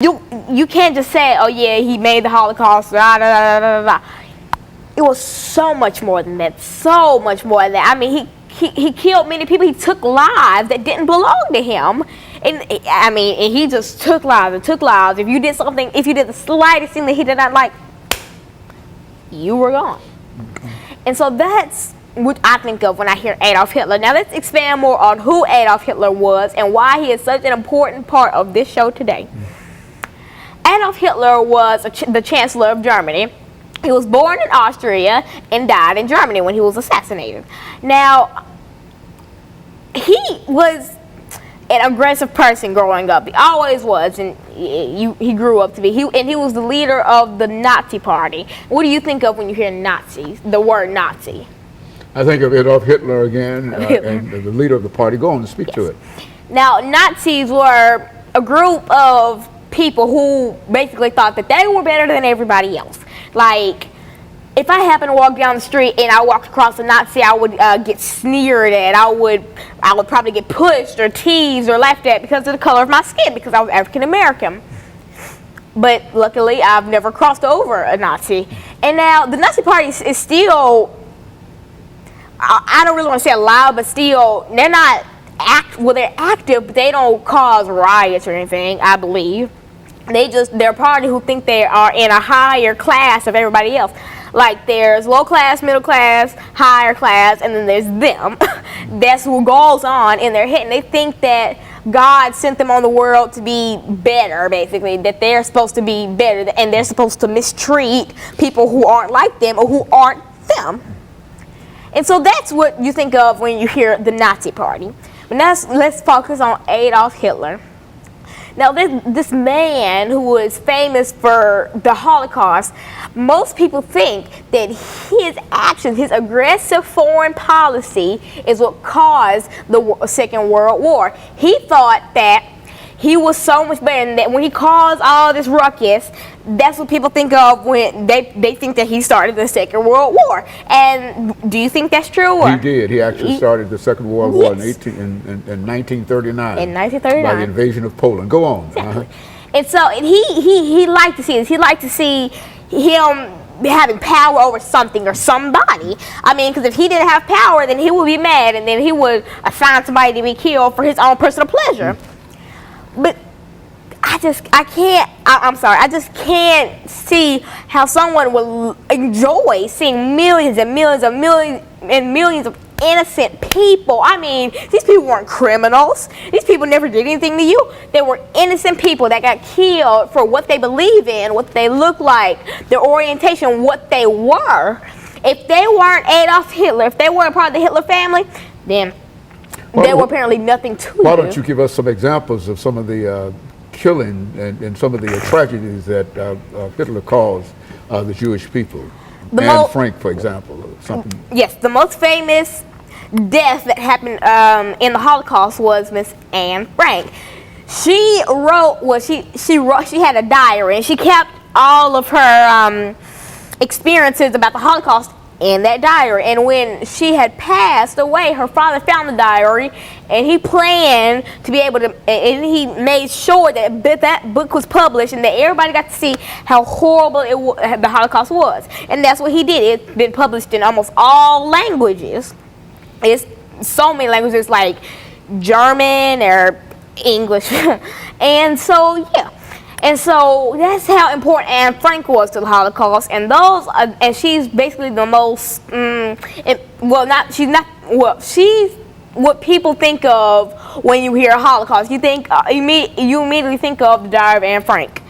You can't just say, oh yeah, he made the Holocaust, da, da, da, da, da. It was so much more than that, so much more than that. I mean, he killed many people. He took lives that didn't belong to him. And I mean, and he just took lives and took lives. If you did something, if you did the slightest thing that he did not like, you were gone. And so that's what I think of when I hear Adolf Hitler. Now let's expand more on who Adolf Hitler was and why he is such an important part of this show today. Adolf Hitler was the Chancellor of Germany. He was born in Austria and died in Germany when he was assassinated. Now, he was an aggressive person growing up. He always was, and he grew up to be. He was the leader of the Nazi Party. What do you think of when you hear Nazis, the word Nazi? I think of Adolf Hitler again, and the leader of the party. Go on and speak to it. Now, Nazis were a group of people who basically thought that they were better than everybody else. Like, if I happened to walk down the street and I walked across a Nazi, I would get sneered at. I would probably get pushed or teased or laughed at because of the color of my skin, because I was African American. But luckily, I've never crossed over a Nazi. And now the Nazi Party is still, I don't really want to say alive, but still, they're not they're active, but they don't cause riots or anything, I believe. They're a party who think they are in a higher class of everybody else. Like, there's low class, middle class, higher class, and then there's them. That's what goes on in their head. And they think that God sent them on the world to be better, basically. That they're supposed to be better, and they're supposed to mistreat people who aren't like them or who aren't them. And so that's what you think of when you hear the Nazi Party. But now let's focus on Adolf Hitler. Now, this man who was famous for the Holocaust, most people think that his actions, his aggressive foreign policy, is what caused the Second World War. He thought that he was so much better, and that when he caused all this ruckus, that's what people think of when they think that he started the Second World War. And do you think that's true? Or? He did. He actually started the Second World War in 1939. In 1939. By the invasion of Poland. Go on. Exactly. And so he liked to see this. He liked to see him having power over something or somebody. I mean, because if he didn't have power, then he would be mad, and then he would assign somebody to be killed for his own personal pleasure. But I just can't see how someone will enjoy seeing millions and millions and millions and millions of innocent people. I mean, these people weren't criminals. These people never did anything to you. They were innocent people that got killed for what they believe in, what they look like, their orientation, what they were. If they weren't Adolf Hitler, if they weren't part of the Hitler family, then they were apparently nothing to you. Why don't you give us some examples of some of the killing and some of the tragedies that Hitler caused the Jewish people? Anne Frank, for example. Something. Yes, the most famous death that happened in the Holocaust was Miss Anne Frank. She had a diary, and she kept all of her experiences about the Holocaust in that diary. And when she had passed away, her father found the diary, and he planned to be able to, and he made sure that that book was published and that everybody got to see how horrible the Holocaust was. And that's what he did. It's been published in almost all languages. It's so many languages, like German or English. And so, yeah. And so that's how important Anne Frank was to the Holocaust, and and she's basically the most, she's what people think of when you hear Holocaust. You think you immediately think of the Diary of Anne Frank.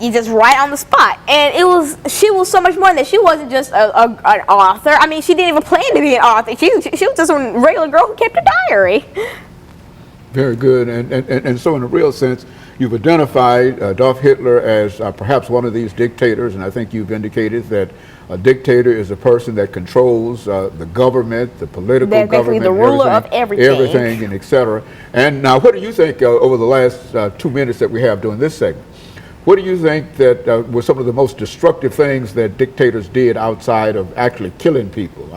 You just right on the spot. And she was so much more than that. She wasn't just an author. I mean, she didn't even plan to be an author. She was just a regular girl who kept a diary. Very good. And so in a real sense, you've identified Adolf Hitler as perhaps one of these dictators, and I think you've indicated that a dictator is a person that controls the government, the political government, the ruler of everything, and et cetera. And now, what do you think over the last 2 minutes that we have during this segment? What do you think that were some of the most destructive things that dictators did outside of actually killing people?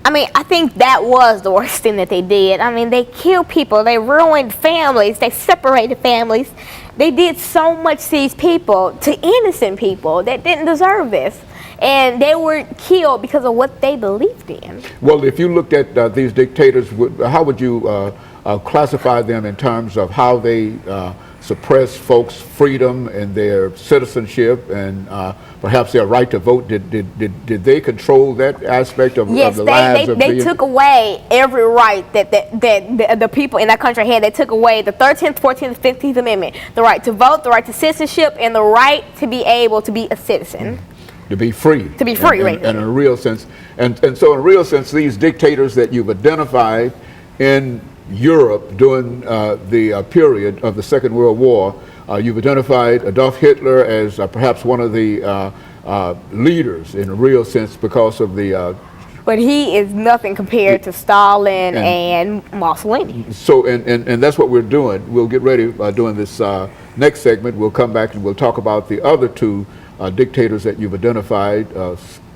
I mean, I think that was the worst thing that they did. I mean, they killed people, they ruined families, they separated families. They did so much to these people, to innocent people that didn't deserve this. And they were killed because of what they believed in. Well, if you looked at these dictators, how would you classify them in terms of how they suppress folks' freedom and their citizenship and perhaps their right to vote? Did they control that aspect of, yes, of the lives of they took away every right that the people in that country had. They took away the 13th, 14th, 15th Amendment, the right to vote, the right to citizenship, and the right to be able to be a citizen. To be free. To be free, right. And in a real sense. And so in a real sense, these dictators that you've identified in Europe during the period of the Second World War, you've identified Adolf Hitler as perhaps one of the leaders in a real sense because of the... but he is nothing compared to Stalin and Mussolini. So, and that's what we're doing. We'll get ready doing this next segment. We'll come back and we'll talk about the other two dictators that you've identified,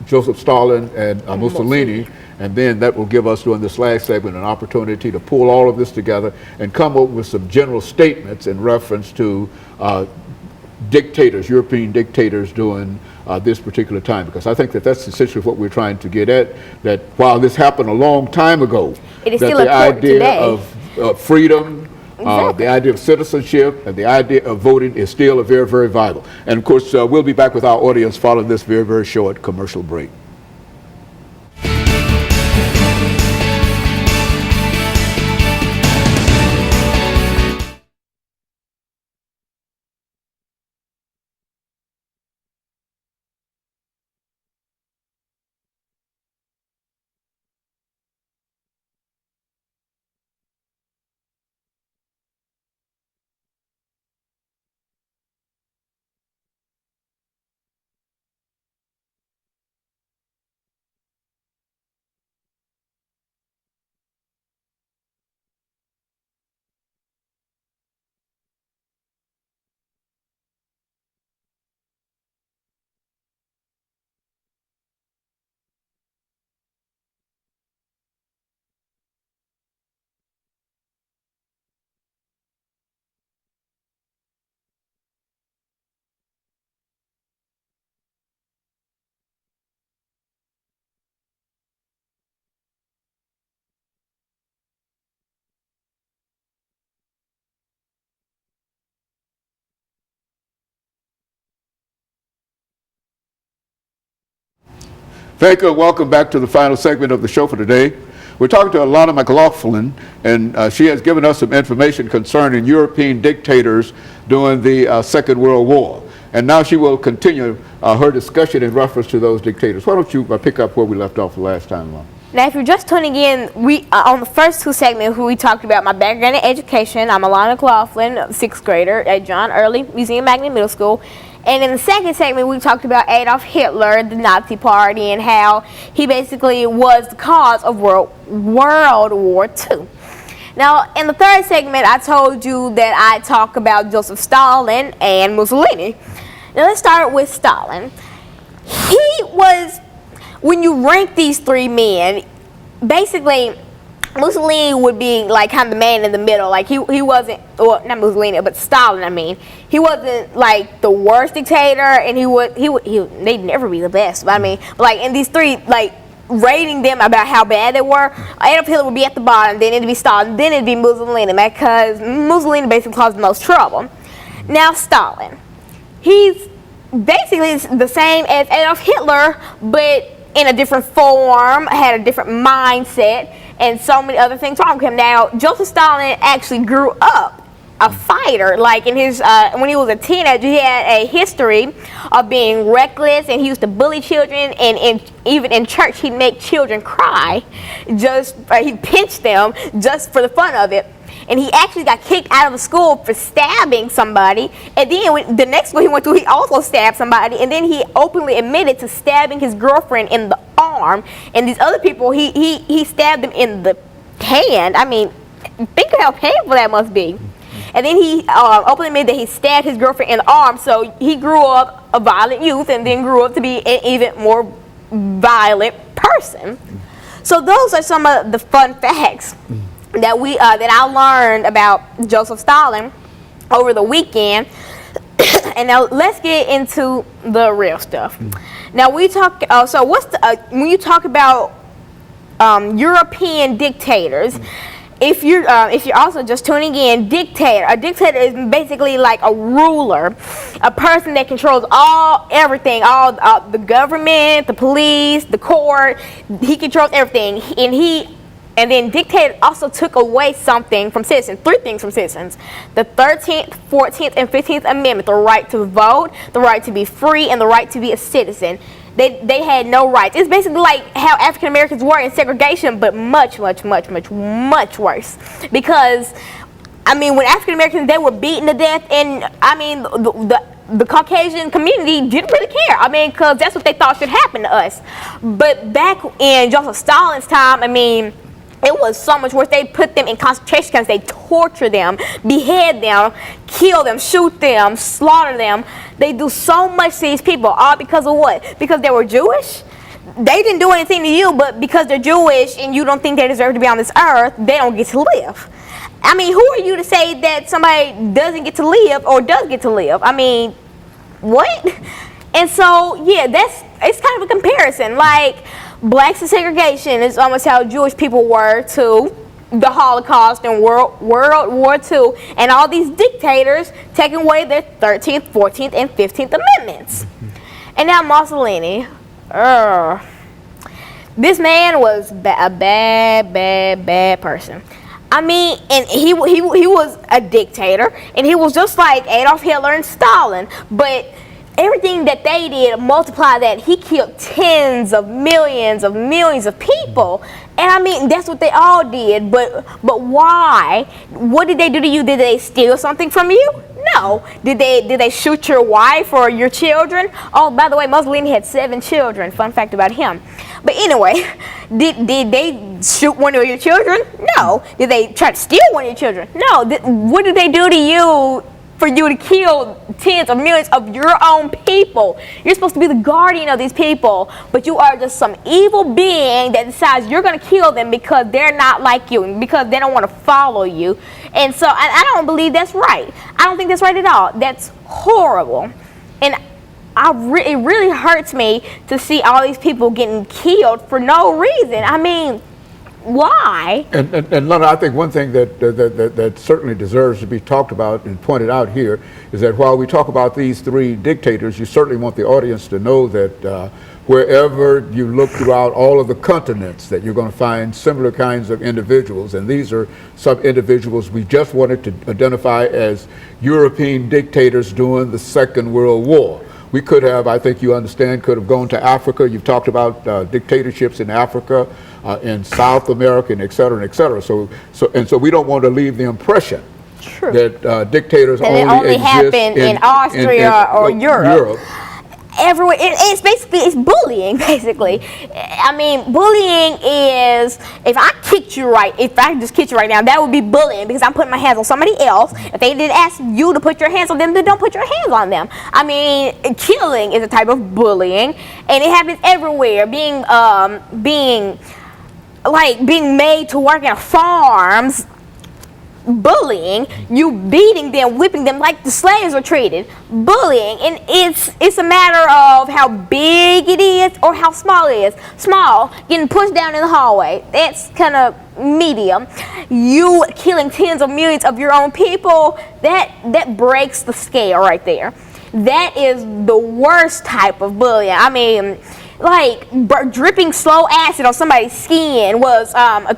Joseph Stalin and Mussolini, and then that will give us during this last segment an opportunity to pull all of this together and come up with some general statements in reference to dictators, European dictators during this particular time, because I think that that's essentially what we're trying to get at, that while this happened a long time ago, it is that still the idea today. of freedom, exactly. the idea of citizenship and the idea of voting is still a very, very vital. And of course, we'll be back with our audience following this very, very short commercial break. Thank you, and welcome back to the final segment of the show for today. We're talking to Alana McLaughlin, and she has given us some information concerning European dictators during the Second World War. And now she will continue her discussion in reference to those dictators. Why don't you pick up where we left off the last time, Alana? Now, if you're just tuning in, we on the first two segments, we talked about my background in education. I'm Alana McLaughlin, sixth grader at John Early Museum Magnet Middle School. And in the second segment, we talked about Adolf Hitler, the Nazi Party, and how he basically was the cause of World War II. Now, in the third segment, I told you that I talk about Joseph Stalin and Mussolini. Now, let's start with Stalin. He was, when you rank these three men, basically, Mussolini would be like kind of the man in the middle. Like he wasn't, well, not Mussolini, but Stalin. I mean, he wasn't like the worst dictator, and they'd never be the best. But I mean, like in these three, like rating them about how bad they were, Adolf Hitler would be at the bottom, then it'd be Stalin, then it'd be Mussolini, because Mussolini basically caused the most trouble. Now Stalin, he's basically the same as Adolf Hitler, but in a different form, had a different mindset, and so many other things wrong with him. Now, Joseph Stalin actually grew up a fighter. Like in his, when he was a teenager, he had a history of being reckless, and he used to bully children, and even in church, he'd make children cry. He'd pinch them just for the fun of it. And he actually got kicked out of the school for stabbing somebody. And then the next school he went to, he also stabbed somebody. And then he openly admitted to stabbing his girlfriend in the arm. And these other people, he stabbed them in the hand. I mean, think of how painful that must be. And then he openly admitted that he stabbed his girlfriend in the arm. So he grew up a violent youth and then grew up to be an even more violent person. So those are some of the fun facts that that I learned about Joseph Stalin over the weekend. And now let's get into the real stuff. Now we talk. So what's when you talk about European dictators? If you're also just tuning in, a dictator is basically like a ruler, a person that controls everything, the government, the police, the court. He controls everything, and then dictator also took away something from citizens, 3 things from citizens: the 13th, 14th, and 15th Amendment, the right to vote, the right to be free, and the right to be a citizen. They had no rights. It's basically like how African Americans were in segregation, but much, much, much, much, much worse. Because, I mean, when African Americans, they were beaten to death, and I mean, the Caucasian community didn't really care. I mean, because that's what they thought should happen to us. But back in Joseph Stalin's time, I mean, it was so much worse. They put them in concentration camps. They torture them, behead them, kill them, shoot them, slaughter them. They do so much to these people, all because of what? Because they were Jewish? They didn't do anything to you, but because they're Jewish and you don't think they deserve to be on this earth, they don't get to live. I mean, who are you to say that somebody doesn't get to live or does get to live? I mean, what? And so, yeah, it's kind of a comparison. Like, blacks in segregation is almost how Jewish people were to the Holocaust and World War II, and all these dictators taking away their 13th, 14th, and 15th Amendments. And now Mussolini, this man was a bad person. I mean, and he was a dictator, and he was just like Adolf Hitler and Stalin, but everything that they did, multiply that, he killed tens of millions of people. And I mean, that's what they all did, but why? What did they do to you? Did they steal something from you? No. Did they shoot your wife or your children? Oh, by the way, Mussolini had 7 children. Fun fact about him. But anyway, did they shoot one of your children? No. Did they try to steal one of your children? No. What did they do to you for you to kill tens of millions of your own people? You're supposed to be the guardian of these people, but you are just some evil being that decides you're going to kill them because they're not like you and because they don't want to follow you. And so I don't believe that's right. I don't think that's right at all. That's horrible. And it really hurts me to see all these people getting killed for no reason. I mean, why? And Lana, I think one thing that certainly deserves to be talked about and pointed out here is that while we talk about these 3 dictators, you certainly want the audience to know that wherever you look throughout all of the continents, that you're going to find similar kinds of individuals. And these are some individuals we just wanted to identify as European dictators during the Second World War. We could have, I think you understand, could have gone to Africa. You've talked about dictatorships in Africa, in South America, and et cetera, and et cetera. So we don't want to leave the impression that dictators only happen in Austria or Europe. Everywhere. It's bullying, basically. I mean, bullying is, if I just kicked you right now, that would be bullying because I'm putting my hands on somebody else. If they didn't ask you to put your hands on them, then don't put your hands on them. I mean, killing is a type of bullying, and it happens everywhere. Being made to work in farms, bullying, you beating them, whipping them like the slaves were treated, bullying. And it's a matter of how big it is or how small it is. Small, getting pushed down in the hallway, that's kind of medium. You killing tens of millions of your own people, that breaks the scale right there. That is the worst type of bullying. I mean, like dripping slow acid on somebody's skin was a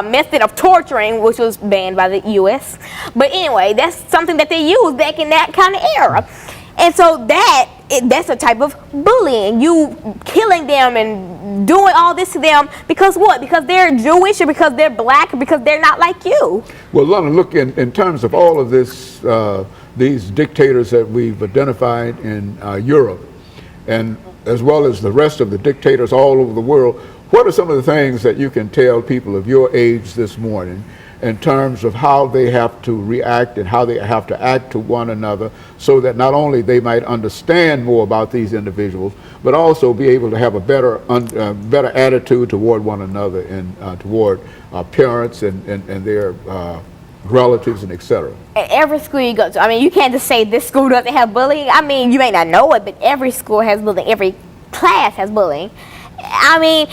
method of torturing, which was banned by the U.S. But anyway, that's something that they used back in that kind of era. And so that's a type of bullying. You killing them and doing all this to them because what? Because they're Jewish or because they're black or because they're not like you. Well, Lana, look, in terms of all of this, these dictators that we've identified in Europe, and as well as the rest of the dictators all over the world, what are some of the things that you can tell people of your age this morning in terms of how they have to react and how they have to act to one another, so that not only they might understand more about these individuals, but also be able to have a better attitude toward one another and toward parents and their relatives and etc. At every school you go to, I mean, you can't just say this school doesn't have bullying. I mean, you may not know it, but every school has bullying. Every class has bullying. I mean,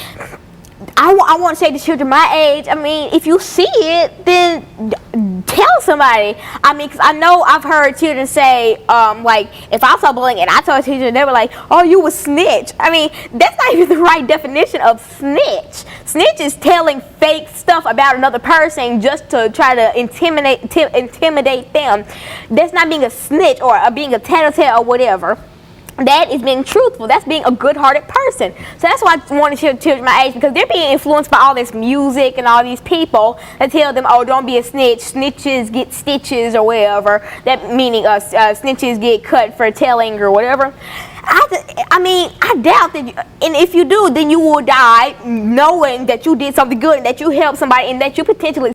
I want to say to children my age, I mean, if you see it, then tell somebody. I mean, because I know I've heard children say, like, if I saw bullying and I told a teacher, they were like, oh, you a snitch. I mean, that's not even the right definition of snitch. Snitch is telling fake stuff about another person just to try to intimidate them. That's not being a snitch or being a tattletale or whatever. That is being truthful. That's being a good-hearted person. So that's why I want to show children my age, because they're being influenced by all this music and all these people that tell them, oh, don't be a snitch. Snitches get stitches or whatever. That meaning snitches get cut for telling or whatever. I mean, I doubt that, and if you do, then you will die knowing that you did something good and that you helped somebody and that you potentially